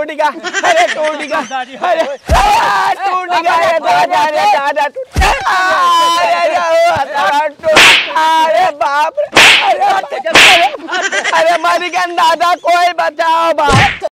टूट गया, अरे टूट गया, अरे टूट गया, दादा अरे बाप रे, अरे मर गया दादा, कोई बचाओ बाप।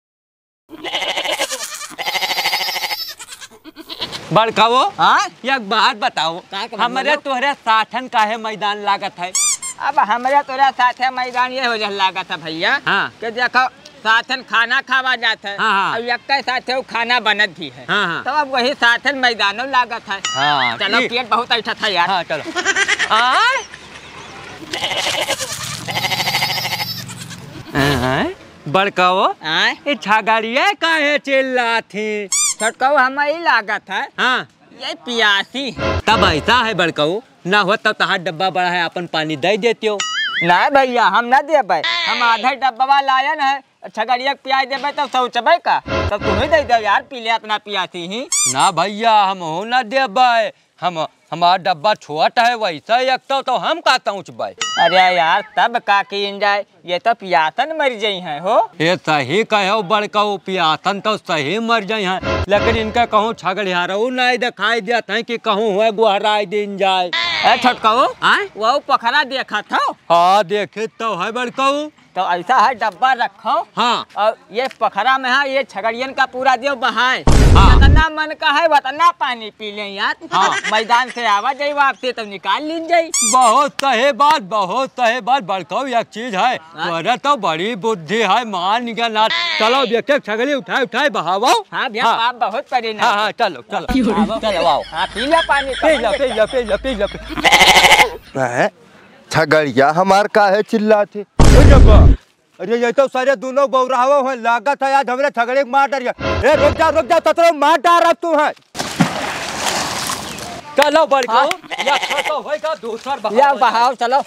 बड़काओ हाँ एक बात बताओ, हमारे तोहरे साथन काहे मैदान लागत है? अब हमारे तोरा साथ है मैदान ये हो लागत है भैया। हाँ। कि देखो साथन खाना खावा जाता है। हाँ। और एक के साथ वो खाना बनत भी है। हाँ। तो अब वही साथन मैदानों लागत है। हाँ, चलो पेट बहुत अच्छा था यार। हाँ चलो। बड़काओ ये छागड़िया काहे चिल्ला थी? छोटको हम ही लागत है। हाँ ये पियासी। तब ऐसा है बड़काओ, ना हो तब तहार डब्बा बड़ा है, अपन पानी दे देते हो। ना भैया हम ना देबे, हम आधा डब्बा लायन है, छगड़िया प्याज देबे तो सोचबे का, तब तुम ही दे दो यार, पी ले अपना पियासी ही। ना भैया हम हो ना देबे, हमारा डब्बा छोटा है, वैसा एक तो हम का पहुँचबे। अरे यार तब का की जाए, ये तो पियासन मर जाई है हो। ये सही कहो बड़काओ, पियासन तो सही मर जाए हैं, लेकिन इनका कहूँ छगड़ियारू नहीं दिखाई देते हैं कि कहूँ हुए गुहराई दिन जाए। छोटकाऊ वो पोखरा देखा था? हाँ देखे तो है बड़काऊ। तो ऐसा है डब्बा रखो। हाँ। और ये पोखरा में है, ये छगड़ियन का पूरा देव बहाए। हाँ। जितना मन का है उतना पानी पी ले यार। हाँ। मैदान से आवा जाई वापसी तो निकाल लीन जाई। बहुत सही बात, बहुत सही बात बड़काऊ। एक चीज है, तोरा तो बड़ी बुद्धि है, मान गया ना। चलो देखे छगड़ी उठाए उठाए बहावो। हाँ भैया आप बहुत परिणाम। हाँ हाँ चलो चलो चलो आओ। हाँ पी ले पानी, P low P low P low P low. छगड़िया हमार काहे चिल्लाते? अरे ये तो सारे दोनों बौराहो हैं, लागत है आज हमरे छगड़े मार डरिया। ए रुक जा ततरो मार डाल तू है। चलो बड़काओ, या तो होएगा दूसर बहाव। या बहाव चलो।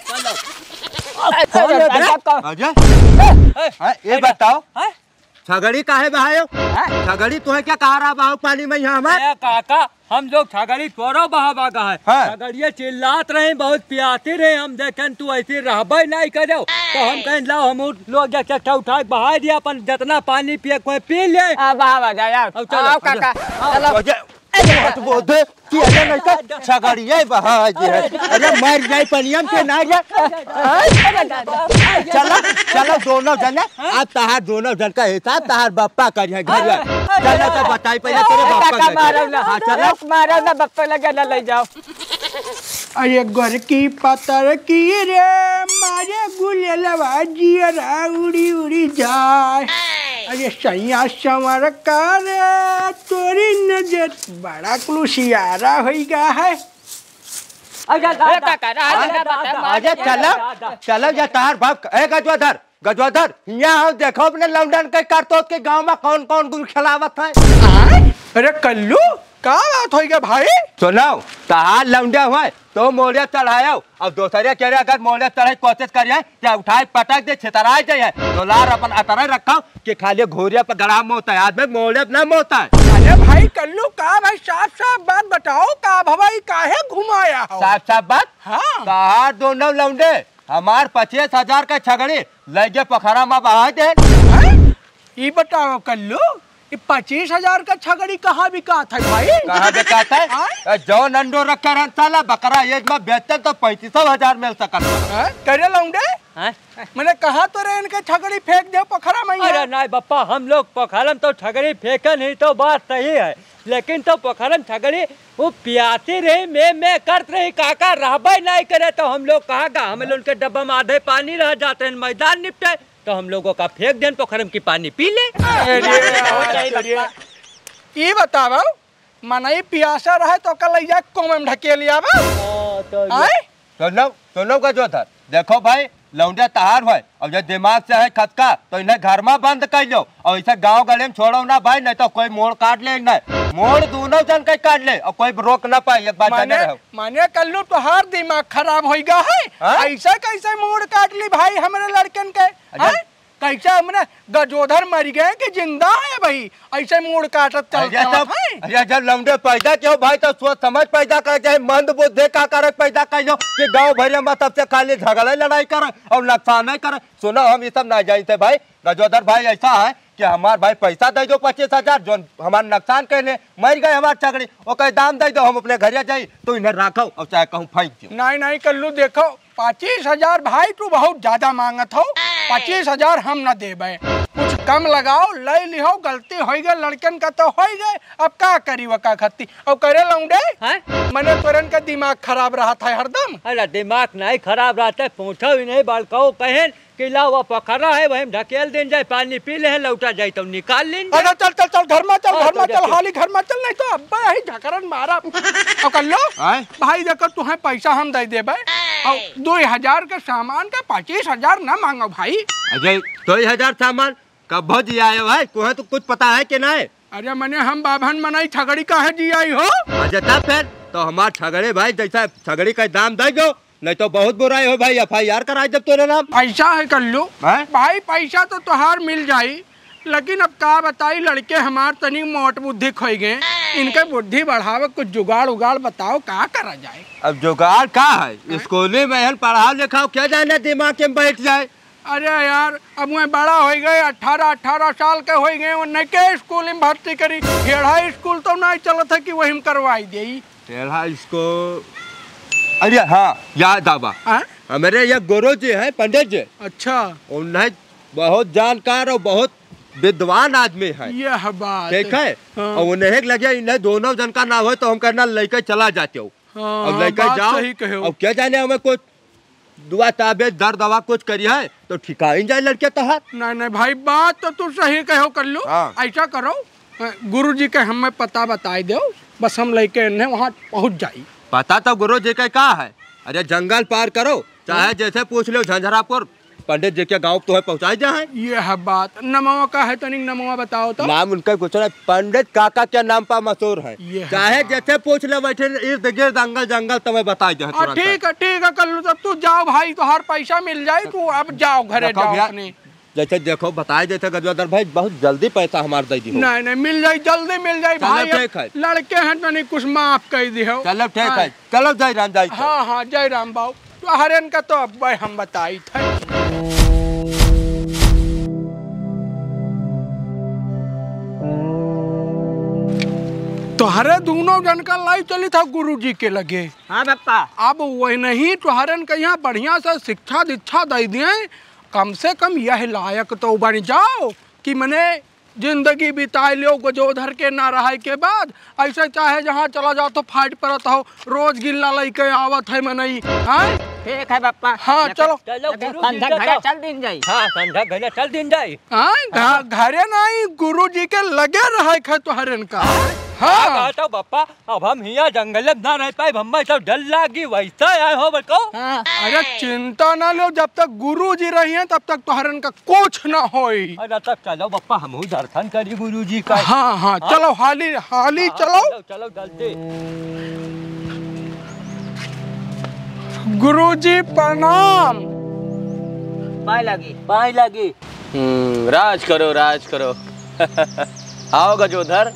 ये बताओ छगड़ी काहे बहायो? छगड़ी तुम्हें क्या कहा रहा बहाव पानी में यहाँ हमारे? काका हम लोग छगड़ी तोरो बहा बागा है। छगड़िया चिल्लात रहे, बहुत प्यासी रहे, हम देखें तू ऐसी रहबे नहीं करो, तो हम कहें लाओ हम लोग एक उठा बहा दिया, अपन जितना पानी पिए कोई पी ले। बहावा जा यार। चलो काका चलो। छगड़िया बहा है, अरे मर जाए पनियम के ना जा। चलो चलो दोनों जने, अब तहार दोनों जन का हिसाब तहार बप्पा करिए घर। चलो तो बताई पहले तेरे बप्पा मारो ना, चलो मारो ना, बप्पा लगा ना ले जाओ। अरे घर की पतर की रे मारे गुलेलवा जियरा उड़ी उड़ी जाए। अरे सैया संवर का रे तोरी नजर बड़ा कुलसियारा होइगा है। चलो जा तार बाप। ए गजवाधर यहाँ देखो अपने लौंडन के करतोत के गांव में कौन कौन गुल खिलावत है। अरे कल्लू का बात होइगा भाई? सुनाओ तहार लौंडा हुआ तो मोड़िया चढ़ाया, अब दूसरे कह रहे अगर मोड़िया चढ़ाई कोशिश करिए क्या उठाए पटक दे छितराए जाए, तो लार अपन अतरे रखा कि खाली घोरिया पर गड़ा मोता है, आदमी मोड़िया न मोता है। अरे भाई कल्लू का भाई साफ साफ बात बताओ, का भवाई काहे घुमाया हो? साफ बात। हाँ तहार दोनों लौंडे हमार 25,000 का छगड़ी लगे पोखरा में बहा दे। ये बताओ कल्लू, 25,000 का छगड़ी कहाँ बिका था भाई? कहाँ बिका था? जो नंडो रखा रहता साला बकरा ये में बेचते तो 35,000 मिल सकता। करे लौंडे मैंने कहा तो रे इनके छगड़ी फेंक दे पोखरा में। अरे नहीं बप्पा, हम लोग पोखरम तो छगड़ी फेंके नहीं, तो बात सही है, लेकिन तो पोखरम छगड़ी वो प्यासी रही मैं करते रही, काका रहबे नहीं करे, तो हम लोग कहा गा हमें उनके डब्बा में आधे पानी रह जाते हैं, मैदान निपटे तो हम लोगों का फेंक दें पोखरम की पानी पी ले। ये बताओ मनाई पियासा रहे तो कल जा कोम ढके लिया तो का जो था देखो भाई लौंडा तहार है, और जब दिमाग से है खतका तो इन्हें घर में बंद कर लो, और इसे गांव गले में छोड़ो ना भाई, नहीं तो कोई मोड़ काट ले, नहीं मोड़ दोनों जन के काट ले और कोई रोक ना पाए। एक बात जाने रहो। माने कल्लू तो हर दिमाग खराब होइगा है। ऐसा कैसे मोड़ काट ली भाई हमारे लड़कन के? कैसे हमने गजोधर मर गए कि जिंदा है भाई, ऐसे मूड काटत अरे जब लौंडे पैदा क्यों भाई तो सोच समझ पैदा कर चाहे मंद बुद्धि का करक पैदा कर लो कि गाँव भर में सबसे खाली झगड़ा लड़ाई कर और नुकसान नहीं कर। सुनो हम ये सब ना जानते भाई, गजोधर भाई ऐसा है कि हमार भाई पैसा दे दो 25,000 जो हमारा नुकसान कहने मर गए हमारे झगड़ी ओके दाम दे दो हम अपने घर जाई तो इन्हें रखो और चाहे कहूँ फेंक दो। नहीं कल्लू देखो 25,000 भाई तू बहुत ज्यादा मांगत हो, 25,000 हम न देबे, कुछ कम लगाओ ले लिहो, गलती हो गई लड़कन का तो हो गए, अब का करी वका खत्ती और करे लौंडे मैंने तुरन का दिमाग खराब रहा था हरदम। अरे दिमाग नहीं खराब रहता है, पूछो ही नहीं बालकाओ कहन कि लावा पकड़ा है वही ढकेल दिन जाए, पानी पी ले लौटा जाए तो निकाल लेंगे। अरे चल चल चल घर में चल हाली घर में चल, नहीं तो अब्बा ही झकरन मारा और कर लो भाई। देखो तुम्हें पैसा हम दे देबे और 2,000 के सामान का 25,000 ना मांगो भाई। अजय 2,000 सामान कब भज आए भाई, तुम्हें तो कुछ पता है कि नहीं? अरे मैंने हम बाभन मनाई छगड़ी का है जी आई हो। अच्छा फिर तो हमारे छगड़े भाई जैसा छगड़ी का दाम दे दो, नहीं तो बहुत बुराई हो भाई, FIR कराए जब तेरे नाम। ऐसा है कल्लू भाई, पैसा तो तुहार मिल जाई, लेकिन अब का बताई लड़के हमार तनी मोट बुद्धि खोई गए, इनके बुद्धि बढ़ावे कुछ जुगाड़ उगाड़ बताओ का करा जाए। अब जुगाड़ का है, स्कूल में पढ़ाओ लिखाओ क्या जाने दिमाग में बैठ जाए। अरे यार अब मैं बड़ा हो गए, 18 साल के हो गए, उन्हें के स्कूल में भर्ती करी, टेढ़ा स्कूल तो नहीं चलता कि वही में करवाई दे। टेढ़ा स्कूल, अरे हाँ याद आवा, हमारे ये गुरु जी है पंडित जी। अच्छा। उन्हें बहुत जानकार और बहुत विद्वान आदमी है, यह बात ठीक है। और उन्हें लगे इन्हें दोनों जन का ना हो तो हम करना लेके चला जाते हो और लेके जाओ और क्या जाने हमें कुछ दुआ ताबे दर दवा कुछ करी है तो ठिका ही जाए लड़के तो हाथ। नहीं भाई बात तो तू सही कहो कर लो। ऐसा करो गुरु जी के हमें पता बताई दो, बस हम लेके वहाँ पहुँच जाये। पता तो गुरु जी का क्या है, अरे जंगल पार करो चाहे जैसे पूछ लो झंझरापुर पंडित जी के गाँव तुम्हें पहुँचाई जाए। ये है बात। नमवा का है तो नहीं नमवा बताओ तो। नाम उनका कुछ नहीं, पंडित काका के नाम पर मशहूर है, चाहे जैसे पूछ ले बैठे इर्द गिर्द जंगल जंगल तुम्हें बताई जाए। ठीक है कल्लू तब तू जाओ भाई, तो हर पैसा मिल जाए, तू अब जाओ घरे जाओ। जैसे देखो बताए जैसे गजोदर भाई बहुत जल्दी पैसा हमारे दे दी। नहीं मिल जाए, जल्दी मिल जाए भाई, लड़के हैं तो नहीं कुछ माफ कर दी हो। चलो ठीक है, चलो जय राम जय। हाँ जय राम बाबू, तो हरेन का तो अब हम बताई थे। तोहरे दोनों जन का लाई चली था गुरुजी के लगे। हाँ पापा। अब वही नहीं तोहरन के यहाँ बढ़िया से शिक्षा दीक्षा दे दिए, कम से कम यह लायक तो बन जाओ कि मने जिंदगी बिताए लो गजोधर के ना रहा के बाद, ऐसे चाहे जहाँ चला जाओ तो फाइट परत हो, रोज गिल्ला लेके आवत है मनई। हाँ ठीक है पापा। हाँ चलो चल दिन जाई। हाँ संध्या घरे चल दिन जाई। हाँ घरे नहीं गुरु जी के लगे रहे तोहरन का। हाँ तो पापा अब हम यहाँ जंगल में ना रह पाए, हमें सब डर लागी वैसा आए हो बको। अरे चिंता ना लो, जब तक गुरु जी रही हैं तब तक तोहरन का कुछ ना होई। अरे तब चलो पापा हम दर्शन करी गुरु जी का। हाँ चलो हाली चलो चलो जल्दी। गुरु जी प्रणाम। पाई लगी। राज करो आओ गजोधर,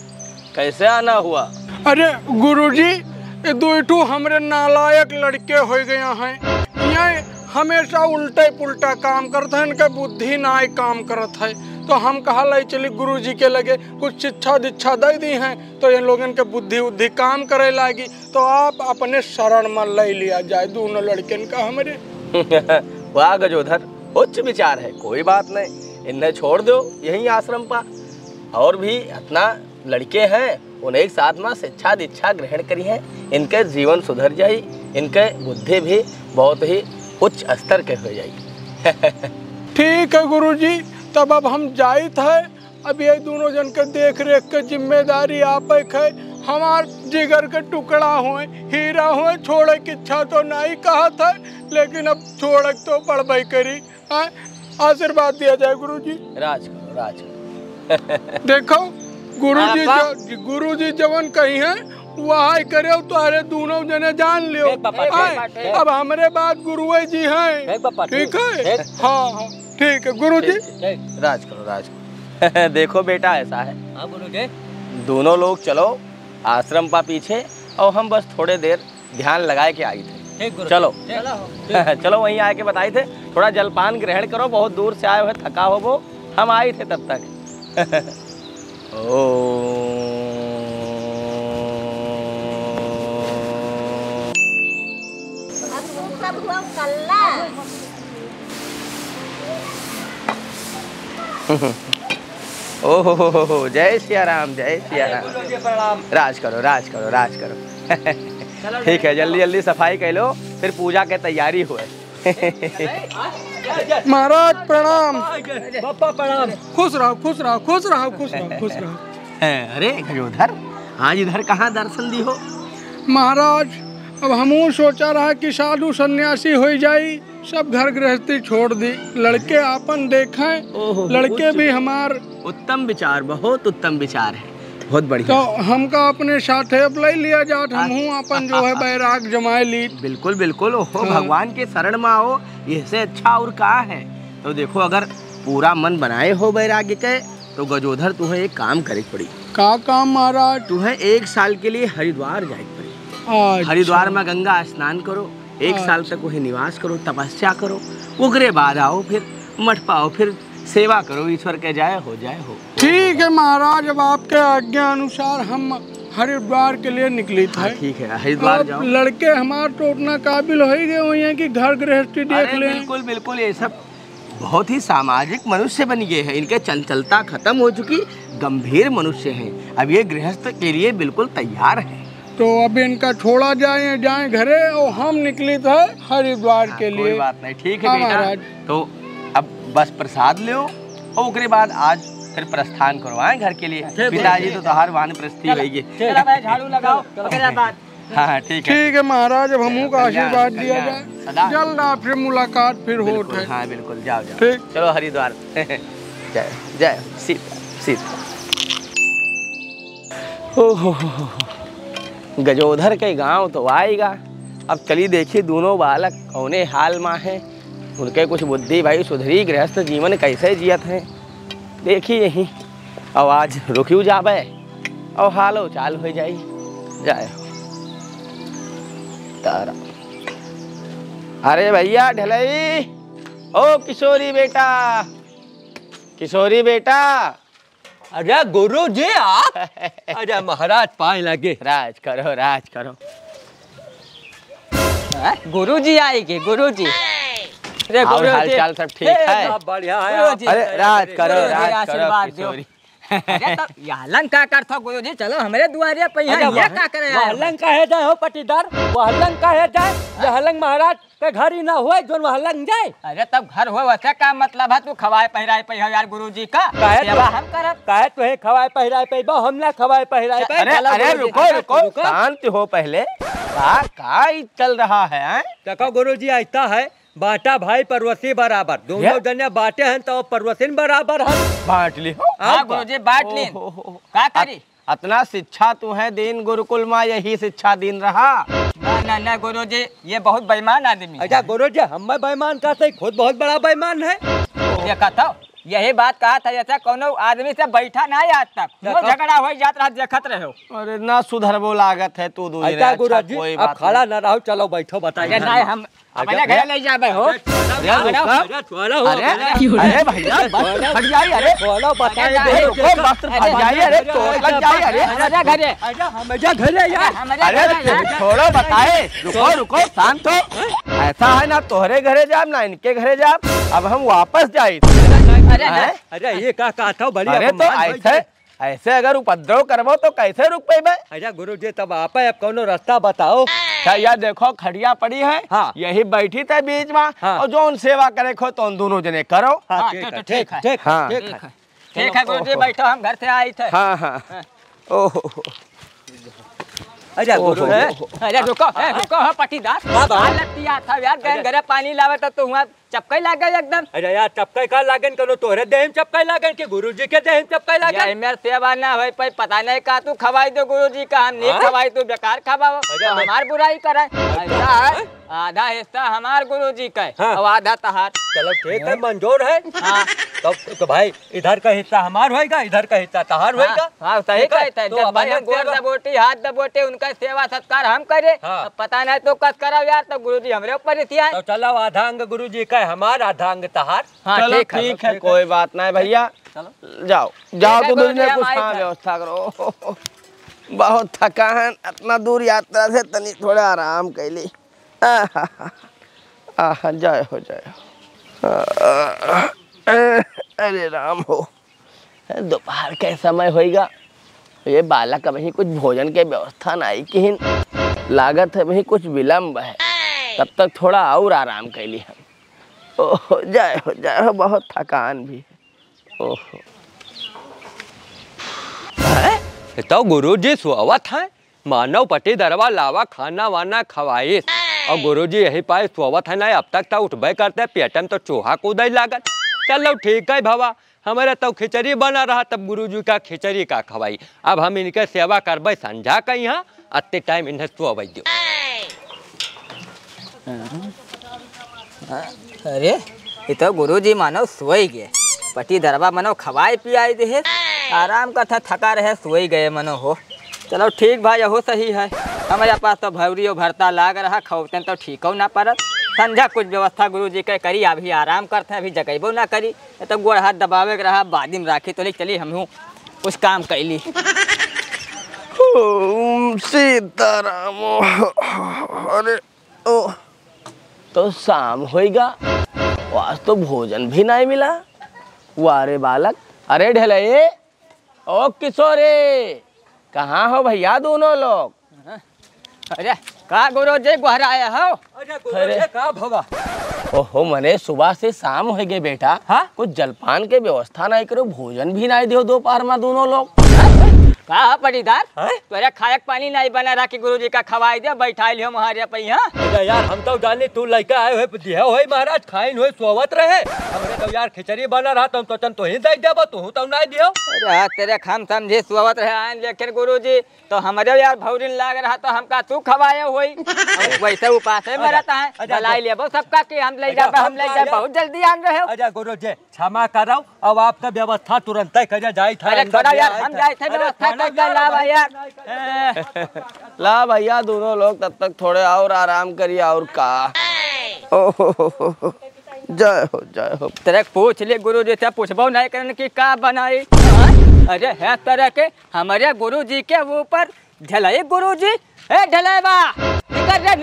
कैसे आना हुआ? अरे गुरुजी दो हमरे नालायक लड़के हो गए हैं, ये हमेशा उल्टे पुल्टा काम करते हैं, इनके बुद्धि ना काम करत है, तो हम कहा ले चली गुरुजी के लगे कुछ शिक्षा दीक्षा दे दी हैं तो इन लोगों के बुद्धि काम करे लागी, तो आप अपने शरण में ले लिया जाए दोनों लड़के का हमारे। वाह गजोधर, उच्च विचार है, कोई बात नहीं, इन्हें छोड़ दो यही आश्रम पर, और भी इतना लड़के हैं उन्हें एक साथ में शिक्षा दीक्षा ग्रहण करी है, इनके जीवन सुधर जाये, इनके बुद्धि भी बहुत ही उच्च स्तर के हो जाये। ठीक है गुरुजी, तब अब हम जाइत है, अब ये दोनों जन के देख रेख के जिम्मेदारी आप है, हमार जिगर के टुकड़ा हुए हीरा हुए, छोड़े की इच्छा तो नहीं कहा था, लेकिन अब छोड़ तो पड़बई करी। आशीर्वाद दिया जाए गुरुजी। राज करो। देखो गुरुजी जवन कही है वह करे, तुम्हारे दोनों जने जान लियो। अब हमारे बात गुरुए जी हैं, ठीक है। हाँ ठीक है गुरुजी। राज करो राज करो। देखो बेटा ऐसा है, हाँ गुरुजी। दोनों लोग चलो आश्रम पा पीछे, और हम बस थोड़े देर ध्यान लगाए के आई थे। चलो चलो वहीं आके बताए थे, थोड़ा जलपान ग्रहण करो, बहुत दूर से आए हुए थका हो वो, हम आए थे तब तक। ओहो जय सिया राम, जय सिया राम। राज करो राज करो राज करो। ठीक है, जल्दी जल्दी सफाई कर लो, फिर पूजा के तैयारी हुए। महाराज प्रणाम। पापा प्रणाम। खुश रहो खुश रहो खुश रहो खुश रहो खुश रहो। अरे गजोधर, आज इधर कहाँ दर्शन दी हो? महाराज अब हमू सोचा रहा कि साधु सन्यासी हो जाई, सब घर गृहस्थी छोड़ दी, लड़के आपन देखें, लड़के भी हमार। उत्तम विचार, बहुत उत्तम विचार है, बहुत बढ़िया। तो हमका अपने साथ अब ले लिया जात, हमहू अपन जो है बैराग जमाए ली। बिल्कुल बिल्कुल, ओहो भगवान के शरण में आओ, इससे अच्छा और का है। तो देखो अगर पूरा मन बनाए हो बैराग्य के, तो गजोधर तुम्हें एक काम करे पड़ी। का काम महाराज? तुम्हें 1 साल के लिए हरिद्वार जाए पड़ी। हरिद्वार में गंगा स्नान करो, 1 साल तक वही निवास करो, तपस्या करो, उगरे बाद आओ, फिर मठ पाओ, फिर सेवा करो, ईश्वर के जाए हो जाए हो। ठीक है महाराज, अब आपके आज्ञा अनुसार हम हरिद्वार के लिए निकली थे। ठीक है, हरिद्वार जाओ। लड़के हमारे तो उतना काबिल हो ही गए हुए हैं कि घर गृहस्थी देख ले। बिल्कुल बिल्कुल, ये सब बहुत ही सामाजिक मनुष्य बन गए हैं, इनके चंचलता खत्म हो चुकी, गंभीर मनुष्य हैं, अब ये गृहस्थ के लिए बिल्कुल तैयार है। तो अब इनका छोड़ा जाए घरे, और हम निकले थे हरिद्वार के लिए। कोई बात नहीं, ठीक है बेटा। तो अब बस प्रसाद लो, और उसके बाद आज फिर प्रस्थान करो आए घर के लिए। पिताजी तो हर वानप्रस्थी होगी। झाड़ू लगाओ। हाँ ठीक है, ठीक है महाराज, अब हमू का आशीर्वाद दिया जाए, जल्द फिर मुलाकात फिर होते। हाँ बिल्कुल, जाओ जाओ। ठीक, चलो हरिद्वार। जय जय सीता सीता। हो गजोधर के गांव तो आएगा। अब चली देखी दोनों बालक कौने हाल में हैं, उनके कुछ बुद्धि भाई सुधरी, गृहस्थ जीवन कैसे जियत हैं देखी यहीं। और आज रुकियो जाबे और हालो चाल हो जाई जाए तारा। अरे भैया ढलई, ओ किशोरी बेटा, किशोरी बेटा। अरे गुरु जी आप। अरे महाराज पाए लगे। राज करो राज करो। गुरुजी आएंगे गुरुजी। अरे और हाल चाल सब ठीक है? बढ़िया है। अरे राज करो राज करो किशोरी। अरे तब यहाँ लंग का करता गुरुजी, चलो हमारे दुआरे पे यहाँ ये क्या करे? हलंग कहे जाए हो पटीदार, हलंग कहे जाए, ये हलंग महाराज के घर ही ना हुए जो हलंग जाए। अरे तब घर हुआ वैसे का मतलब है, तू खवाए पहराए पे यार गुरुजी का सेवा हम करब। कहे तो खवाए पहराए पे, हम ना खवाए पहराए पे। अरे रुको रुको, शांत हो पहले। का चल रहा है? देखो गुरुजी ऐसा है, बाटा भाई परवसी बराबर, दोनों जने बाटे हैं तो परवसी बराबर है। बांट ली हो। हाँ गुरुजी बांट ली। क्या करी? अपना शिक्षा तो है दीन गुरुकुल में, यही शिक्षा दीन रहा। ना ना गुरुजी, ये बहुत बेईमान आदमी। अच्छा गुरुजी, हम बेईमान कहते, खुद बहुत बड़ा बेईमान है। ये कहता यही बात कहा था, जैसा कोनो आदमी से बैठा ना आज तक, झगड़ा हो जात रहा देखत रहे हो। अरे ना सुधरबो लागत है तू दूर। अच्छा गुरुजी, अब खड़ा ना रहो, चलो बैठो बताइए। नहीं हम अपने घर ले जाबे हो। अरे भैया हट जाइए, अरे बताइए वस्त्र फट जाइए, अरे चोट लग जाए। अरे घरे घरे यार, अरे छोड़ो बताए, रुको रुको शांत हो। ऐसा है ना तोहरे घरे जाब ना इनके घरे जाब, अब हम वापस जाए। अरे ये क्या कहा था? अरे तो ऐसे ऐसे अगर उपद्रव करबो तो कैसे रुक पेबे? अच्छा गुरुजी, तब आप कौनो रास्ता बताओ। यार देखो खड़िया पड़ी है, हाँ। यही बैठी थे बीच में, हाँ। और जो उन सेवा करे खो तो उन दोनों जने करो। ठीक है गुरुजी, बैठो, हम घर से आए थे। हाँ हाँ। ओहो अच्छा गुरु, अरे रुको रुको हो पटीदार, लगती था यार, घर पानी लावे तो वहाँ चपकाई लागे एकदम। अरे यार चपकाई का लागन करो तोहरे देह में चपकाई लागन के गुरुजी के देह में चपकाई लागन। मेरे सेवा ना होई पे पता नहीं का तू खवाई दो गुरुजी का, हम नहीं खवाई तू बेकार खवाओ तो हमार बुराई करे। ऐसा है आधा हिस्सा हमार गुरुजी का और आधा तहार। चलो ठीक है मंजूर है। हाँ तो भाई इधर का हिस्सा हमार होएगा, इधर का हिस्सा तहार होएगा। हाँ सही कहते हैं। जब भाई हम गोर दबोटी हाथ दबोटे उनका सेवा सत्कार हम करे, पता नहीं तो कस करो यार, तो गुरुजी हमरे ऊपर ही है। तो चलो आधा अंग गुरुजी का है हमार, आधा अंग तहार। हाँ ठीक है कोई बात नहीं भैया, जाओ जाओ तो कुछ व्यवस्था करो। बहुत थका है, इतना दूर यात्रा से तनी थोड़ा आराम कैली। जय हो जय हो। अरे राम हो, दोपहर के समय होएगा, ये बालक वही कुछ भोजन के व्यवस्था नहीं की लागत है, वही कुछ विलम्ब है, तब तक थोड़ा और आराम कैली हम। ओहो जय हो, बहुत थकान भी है। ओहो तो गुरुजी सोवत है, मानव पटी दरवा लावा खाना वाना खवाई और गुरुजी यही पाए सोवत है ना, अब तक तो उठबे करते पेटन तो चूहा कूदे लागत। चलो ठीक है भवा, हमारे तो खिचड़ी बना रहा, तब गुरुजी का खिचड़ी का खवाई। अब हम इनके सेवा करबे संझा का यहाँ अत्ते टाइम इन्हें सोवे दो। अरे ये तो गुरुजी मानो सोई गए, पटी दरबा मनो खवाई पियाई दे, आराम का था, थका रहे सोई गए मनो हो। चलो ठीक भाई हो सही है, हमारे पास तो भौरी भरता लाग रहा, खौतन तो ठीक हो ना परत। संझा कुछ व्यवस्था गुरुजी के करी, अभी आराम करते हैं, अभी जगेबो ना करी, तो गोड़ हाथ दबावे रहा, बादिम राखी तो चली हम कुछ काम कैली। सीताराम। अरे ओ तो शाम होएगा, आज तो भोजन भी नहीं मिला। वारे बालक, अरे ढले ओ किशोरे, कहाँ हो भैया दोनों लोग? अरे का गुरुजी गुहराया हो? अरे का भवा, ओहो मने सुबह से शाम हो गए बेटा। हाँ? कुछ जलपान के व्यवस्था नहीं करो, भोजन भी नहीं दियो दोपहर में दोनों लोग। का पटीदार तोरा खायक पानी नहीं बना रहा कि गुरुजी का खवाई दे, बैठा लियो महाराज पहिया। यार हम तो जाने तू लड़का आए हुए दिया होए महाराज, खाइन होए सोवत रहे, हमने तो यार खिचड़ी बना रहा, तुम तो तो ही दे देबो, तू तो नहीं दियो। अरे तेरे हम समझे सोवत रहे आन, लेकिन गुरुजी तो हमारे यार भौरिन लाग रहा, तो हमका तू खवाए होई, वैसे उपास में रहता है। भलाई लेबो सबका कि हम ले जाबे, हम ले जाबे, बहुत जल्दी आन रहे हो। अच्छा गुरुजी क्षमा करो, अब आपका व्यवस्था तुरंत ही कर जाई था। अरे थोड़ा यार हम जाए थे व्यवस्था ला भैया। ला भैया दोनों लोग तब तक थोड़े और आराम करिए। और का ओहो जय हो। तेरे पूछ ले गुरुजी से, पूछबो नहीं करने की का बनाई। अरे है तरह के हमारे गुरुजी के ऊपर ढलाई। गुरुजी ए ढलेबा निकल रे,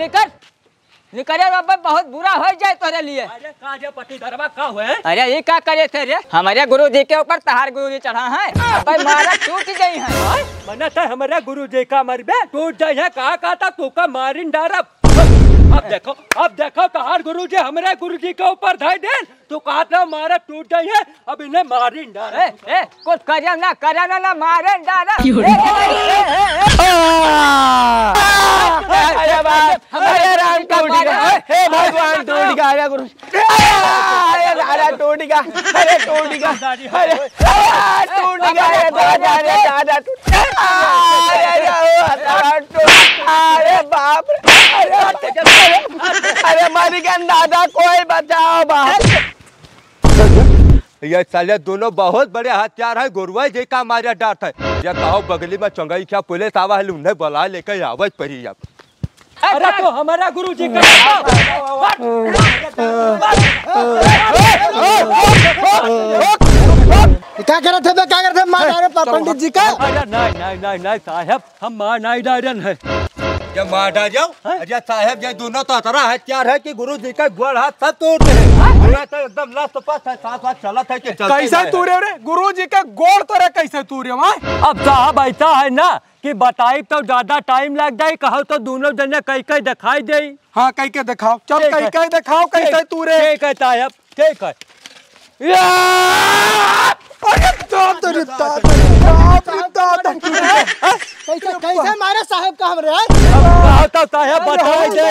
निकल रे बाबा, बहुत बुरा हो जाए तोरे लिए। अरे काजे पटी दरबा का हुए? अरे ये क्या करे थे रे, हमारे गुरुजी के ऊपर तहार गुरुजी चढ़ा है, भाई मारा टूट गई है। मना था हमारे गुरुजी का मरबे टूट जाए है, कहा था तू का मारिन डारब। अब देखो तहार गुरुजी हमारे गुरुजी के ऊपर धाई दे, तू कहा था मारा टूट गई है, अब इन्हें मारिन डारब। कुछ करिया ना मारिन डारब। अरे राम टूट गया, हे भगवान टूट गया, अरे गुरु अरे टूट गया, अरे टूट गया, अरे टूट गया, अरे बाप रे, अरे मर गया दादा, कोई बचाओ बाप। ये साले दोनों बहुत बड़े हथियार है, गुरुआ जी का मारा डांट है। ये कहो बगली में चंगई क्या पुलिस आवा है, उन्हें बुला लेकर आवाज पड़ी। अब अरे तो हमारा गुरुजी का क्या कर रहे थे मार डाले पंडित जी का? नहीं साहब, हम मार नहीं डायरन है। जब मार डाल जाओ, अजय साहब ये दोनों तो इतना हथियार है कि गुरु जी का गोड़ हाथ सब तोड़ते हैं, तो एकदम लास्ट पास है, साथ चला था कि कैसे तूरे रे गुरु जी का गोड़ तोरे कैसे तूरे? अब साहब ऐसा है ना कि बताई तो ज्यादा टाइम लग जाए, कहो तो दोनों जने कई दिखाई दे। हाँ कई के दिखाओ, चल कई दिखाओ कैसे तूरे। ठीक है साहब, ठीक है। कैसे मारे साहब का हमरे साहब बताए दे।